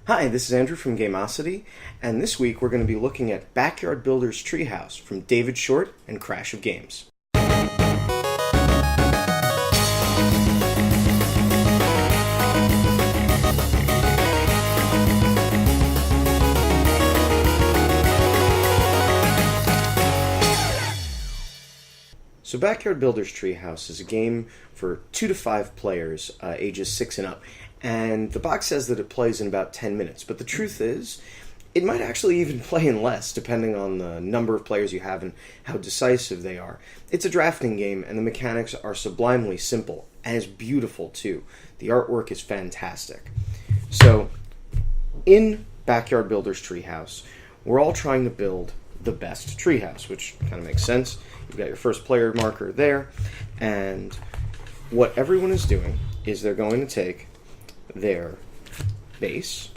Hi, this is Andrew from Gameosity, and this week we're going to be looking at Backyard Builders Treehouse from David Short and Crash of Games. So Backyard Builders Treehouse is a game for 2 to 5 players, ages 6 and up. And the box says that it plays in about 10 minutes, but the truth is, it might actually even play in less, depending on the number of players you have and how decisive they are. It's a drafting game, and the mechanics are sublimely simple, and it's beautiful too. The artwork is fantastic. So, in Backyard Builders Treehouse, we're all trying to build the best treehouse, which kind of makes sense. You've got your first player marker there, and what everyone is doing is they're going to take their base,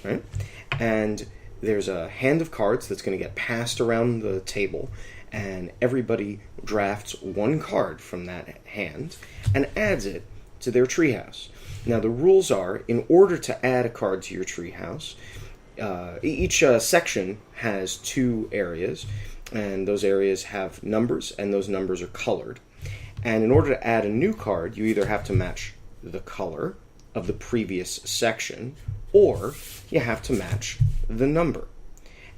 right? And there's a hand of cards that's going to get passed around the table, and everybody drafts one card from that hand and adds it to their treehouse. Now the rules are, in order to add a card to your treehouse, each section has 2 areas, and those areas have numbers, and those numbers are colored. And in order to add a new card, you either have to match the color of the previous section, or you have to match the number.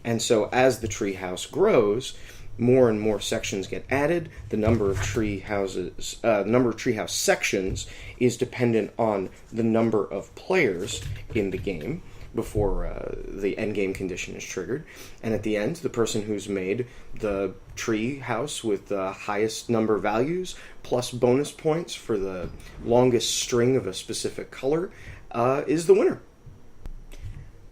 And so as the treehouse grows, more and more sections get added. The number of treehouse sections is dependent on the number of players in the game before the end game condition is triggered. And at the end, the person who's made the tree house with the highest number values plus bonus points for the longest string of a specific color is the winner.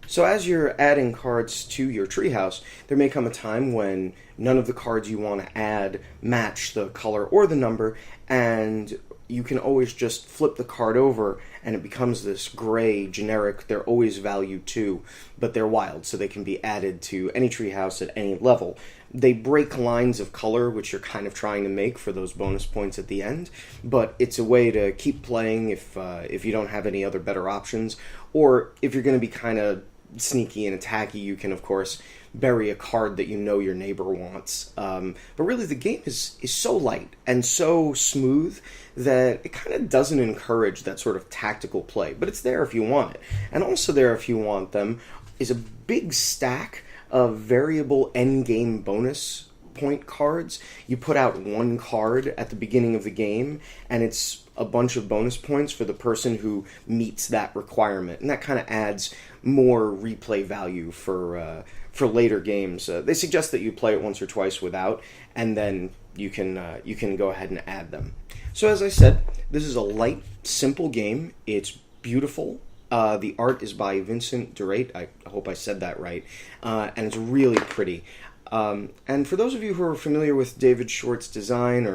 So as you're adding cards to your treehouse, there may come a time when none of the cards you want to add match the color or the number, and you can always just flip the card over and it becomes this gray, generic, they're always value 2, but they're wild, so they can be added to any treehouse at any level. They break lines of color, which you're kind of trying to make for those bonus points at the end, but it's a way to keep playing if you don't have any other better options, or if you're going to be kind of sneaky and attacky, you can, of course, bury a card that you know your neighbor wants. But really, the game is so light and so smooth that it kind of doesn't encourage that sort of tactical play. But it's there if you want it. And also there if you want them is a big stack of variable endgame bonus point cards. You put out one card at the beginning of the game, and it's a bunch of bonus points for the person who meets that requirement, and that kind of adds more replay value for later games. They suggest that you play it once or twice without, and then you can go ahead and add them. So as I said, this is a light, simple game. It's beautiful. The art is by Vincent Durate. I hope I said that right, and it's really pretty. And for those of you who are familiar with David Short's design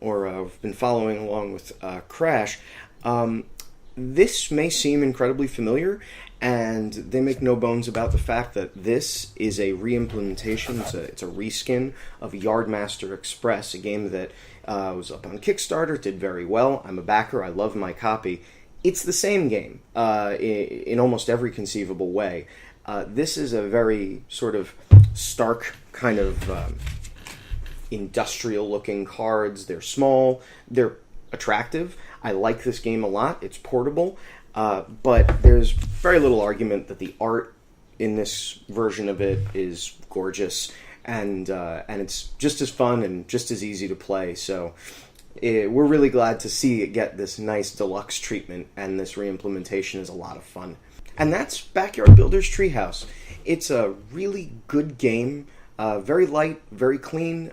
or have been following along with Crash, this may seem incredibly familiar, and they make no bones about the fact that this is a re-implementation, it's a reskin of Yardmaster Express, a game that was up on Kickstarter, did very well. I'm a backer, I love my copy. It's the same game in almost every conceivable way. This is a very sort of stark kind of industrial-looking cards. They're small, they're attractive. I like this game a lot. It's portable, but there's very little argument that the art in this version of it is gorgeous, and it's just as fun and just as easy to play. So we're really glad to see it get this nice deluxe treatment, and this re-implementation is a lot of fun. And that's Backyard Builders Treehouse. It's a really good game, very light, very clean.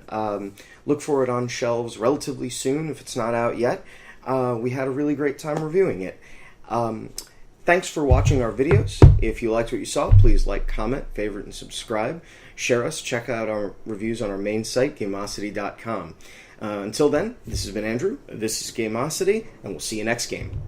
Look for it on shelves relatively soon if it's not out yet. We had a really great time reviewing it. Thanks for watching our videos. If you liked what you saw, please like, comment, favorite, and subscribe. Share us. Check out our reviews on our main site, Gameosity.com. Until then, this has been Andrew, this is Gameosity, and we'll see you next game.